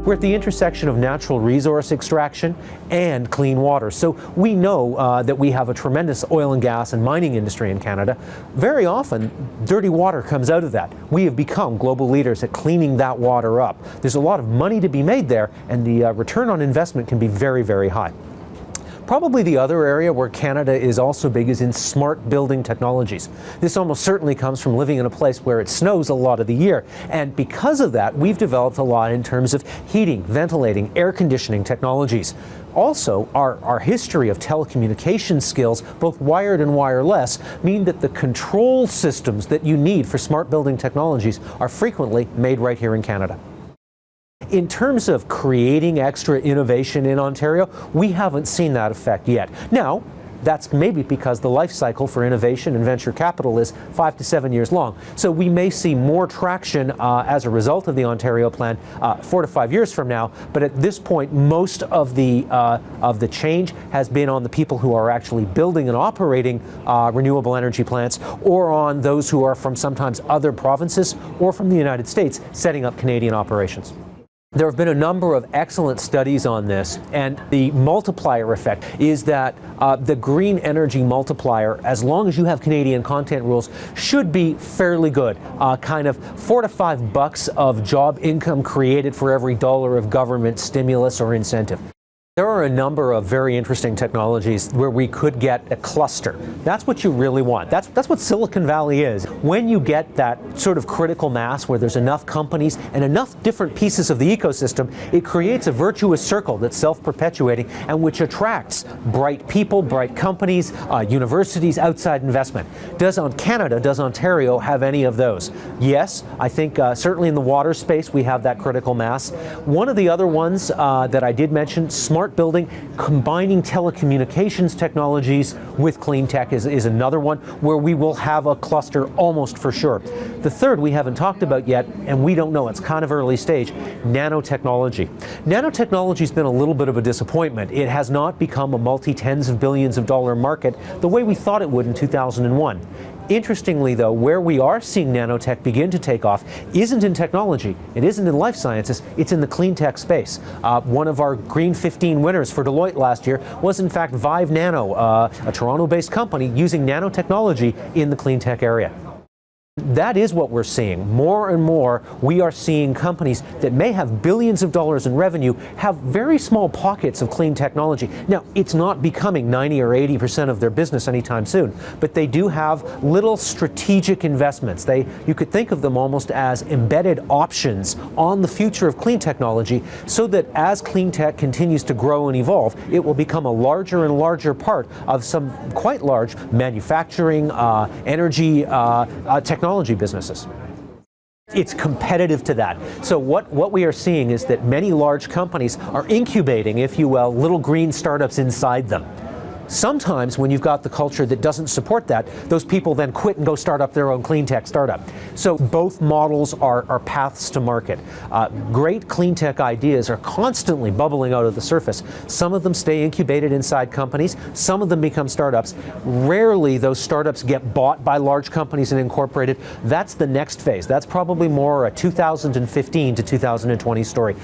We're at the intersection of natural resource extraction and clean water. So we know that we have a tremendous oil and gas and mining industry in Canada. Very often, dirty water comes out of that. We have become global leaders at cleaning that water up. There's a lot of money to be made there, and the return on investment can be very, very high. Probably the other area where Canada is also big is in smart building technologies. This almost certainly comes from living in a place where it snows a lot of the year. And because of that, we've developed a lot in terms of heating, ventilating, air conditioning technologies. Also, our history of telecommunications skills, both wired and wireless, mean that the control systems that you need for smart building technologies are frequently made right here in Canada. In terms of creating extra innovation in Ontario, we haven't seen that effect yet. Now, that's maybe because the life cycle for innovation and venture capital is 5 to 7 years long. So we may see more traction as a result of the Ontario plan 4 to 5 years from now. But at this point, most of the change has been on the people who are actually building and operating renewable energy plants, or on those who are from sometimes other provinces or from the United States setting up Canadian operations. There have been a number of excellent studies on this, and the multiplier effect is that the green energy multiplier, as long as you have Canadian content rules, should be fairly good. Kind of $4 to $5 of job income created for every dollar of government stimulus or incentive. There are a number of very interesting technologies where we could get a cluster. That's what you really want. That's what Silicon Valley is. When you get that sort of critical mass where there's enough companies and enough different pieces of the ecosystem, it creates a virtuous circle that's self-perpetuating and which attracts bright people, bright companies, universities, outside investment. Does Ontario have any of those? Yes, I think certainly in the water space we have that critical mass. One of the other ones that I did mention, smart building, combining telecommunications technologies with clean tech is another one where we will have a cluster almost for sure. The third we haven't talked about yet, and we don't know, it's kind of early stage, nanotechnology. Nanotechnology's been a little bit of a disappointment. It has not become a multi-tens of billions of dollar market the way we thought it would in 2001. Interestingly, though, where we are seeing nanotech begin to take off isn't in technology, it isn't in life sciences, it's in the clean tech space. One of our Green 15 winners for Deloitte last year was in fact Vive Nano, a Toronto-based company using nanotechnology in the clean tech area. That is what we're seeing. More and more, we are seeing companies that may have billions of dollars in revenue have very small pockets of clean technology. Now, it's not becoming 90 or 80% of their business anytime soon, but they do have little strategic investments. You could think of them almost as embedded options on the future of clean technology, so that as clean tech continues to grow and evolve, it will become a larger and larger part of some quite large manufacturing, energy, technology businesses. It's competitive to that. So what we are seeing is that many large companies are incubating, if you will, little green startups inside them. Sometimes when you've got the culture that doesn't support that, those people then quit and go start up their own clean tech startup. So both models are paths to market. Great clean tech ideas are constantly bubbling out of the surface. Some of them stay incubated inside companies, some of them become startups. Rarely those startups get bought by large companies and incorporated. That's the next phase. That's probably more a 2015 to 2020 story.